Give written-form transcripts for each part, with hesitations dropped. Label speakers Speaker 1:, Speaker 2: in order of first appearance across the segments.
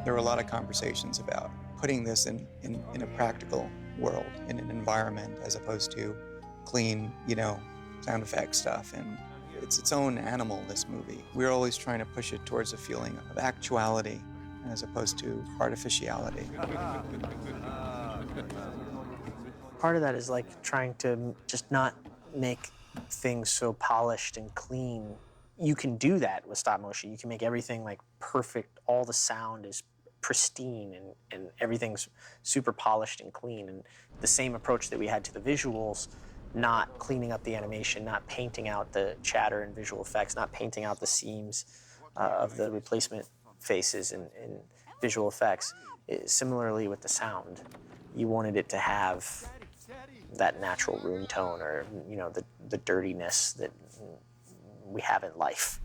Speaker 1: There were a lot of conversations about putting this in a practical world, in an environment, as opposed to clean, sound effect stuff. And it's its own animal, this movie. We're always trying to push it towards a feeling of actuality as opposed to artificiality.
Speaker 2: Part of that is like trying to just not make things so polished and clean. You can do that with stop motion. You can make everything like perfect. All the sound is pristine and everything's super polished and clean. And the same approach that we had to the visuals, not cleaning up the animation, not painting out the chatter and visual effects, not painting out the seams of the replacement faces and visual effects. Similarly with the sound, you wanted it to have that natural room tone, or the dirtiness that we have in life.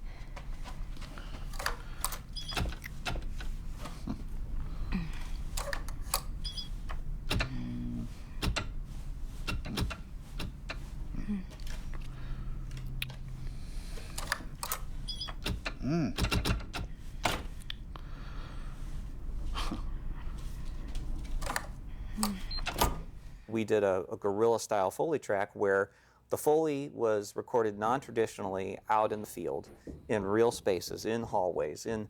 Speaker 3: We did a guerrilla-style Foley track where the Foley was recorded non-traditionally out in the field, in real spaces, in hallways, in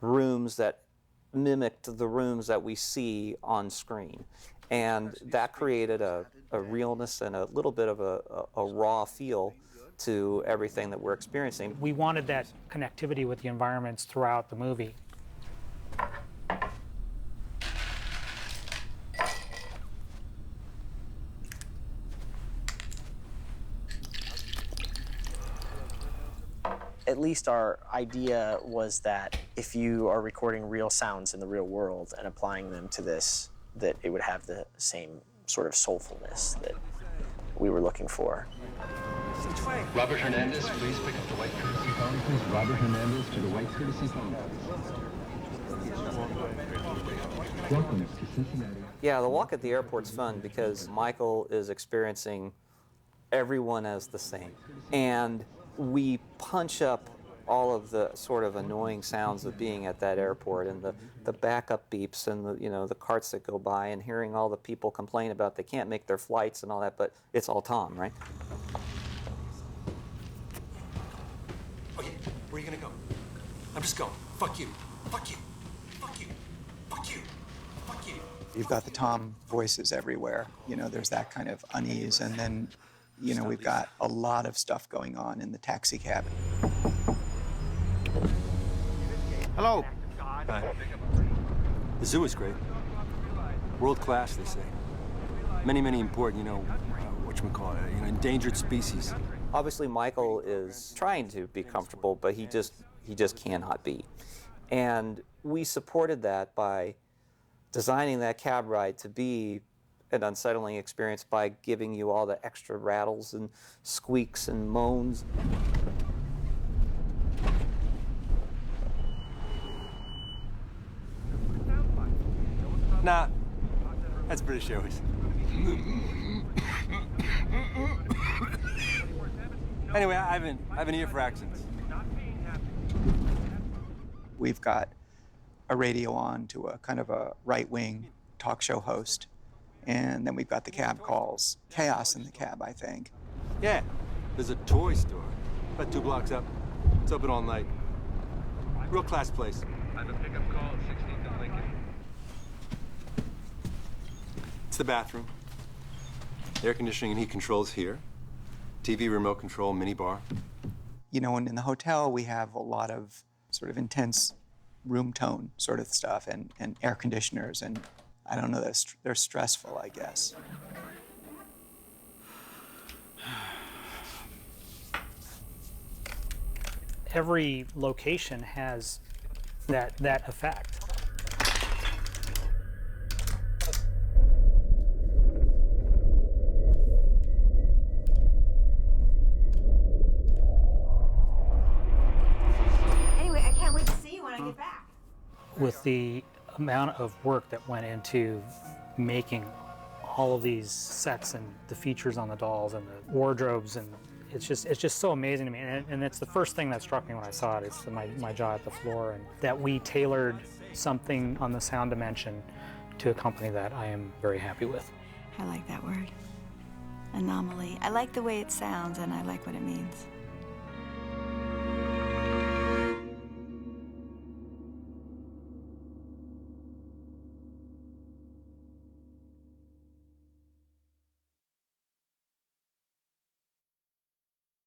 Speaker 3: rooms that mimicked the rooms that we see on screen. And that created a realness and a little bit of a raw feel to everything that we're experiencing.
Speaker 4: We wanted that connectivity with the environments throughout the movie.
Speaker 2: At least our idea was that if you are recording real sounds in the real world and applying them to this, that it would have the same sort of soulfulness that we were looking for.
Speaker 5: Robert Hernandez, please pick up the white courtesy phone. Please, Robert Hernandez to the white courtesy phone. Welcome to Cincinnati.
Speaker 3: Yeah, the walk at the airport's fun because Michael is experiencing everyone as the same. And we punch up all of the sort of annoying sounds of being at that airport, and the backup beeps and the carts that go by, and hearing all the people complain about they can't make their flights and all that, but it's all Tom, right?
Speaker 6: Okay, where are you gonna go? I'm just going. Fuck you. Fuck you. Fuck you. Fuck you. Fuck you.
Speaker 1: You've got the Tom voices everywhere. There's that kind of unease, and then we've got a lot of stuff going on in the taxi cab.
Speaker 7: Hello. Hi. The zoo is great. World class, they say. Many important, endangered species.
Speaker 3: Obviously, Michael is trying to be comfortable, but he just cannot be. And we supported that by designing that cab ride to be an unsettling experience by giving you all the extra rattles and squeaks and moans.
Speaker 7: Nah, that's British Airways. Anyway, I have an ear for accents.
Speaker 1: We've got a radio on to a kind of a right-wing talk show host. And then we've got the cab calls. Chaos in the cab, I think.
Speaker 7: Yeah, there's a toy store about 2 blocks up. It's open all night. Real class place.
Speaker 5: I have a pickup call at 16th and Lincoln.
Speaker 7: It's the bathroom. Air conditioning and heat controls here. TV remote control, mini bar.
Speaker 1: And in the hotel, we have a lot of sort of intense room tone sort of stuff and air conditioners, and I don't know, they're stressful, I guess.
Speaker 4: Every location has that effect.
Speaker 8: Anyway, I can't wait to see you when I get back.
Speaker 4: With the amount of work that went into making all of these sets and the features on the dolls and the wardrobes and it's just so amazing to me, and it's the first thing that struck me when I saw it. It's my jaw at the floor, and that we tailored something on the sound dimension to a company that I am very happy with.
Speaker 9: I like that word. Anomaly. I like the way it sounds, and I like what it means.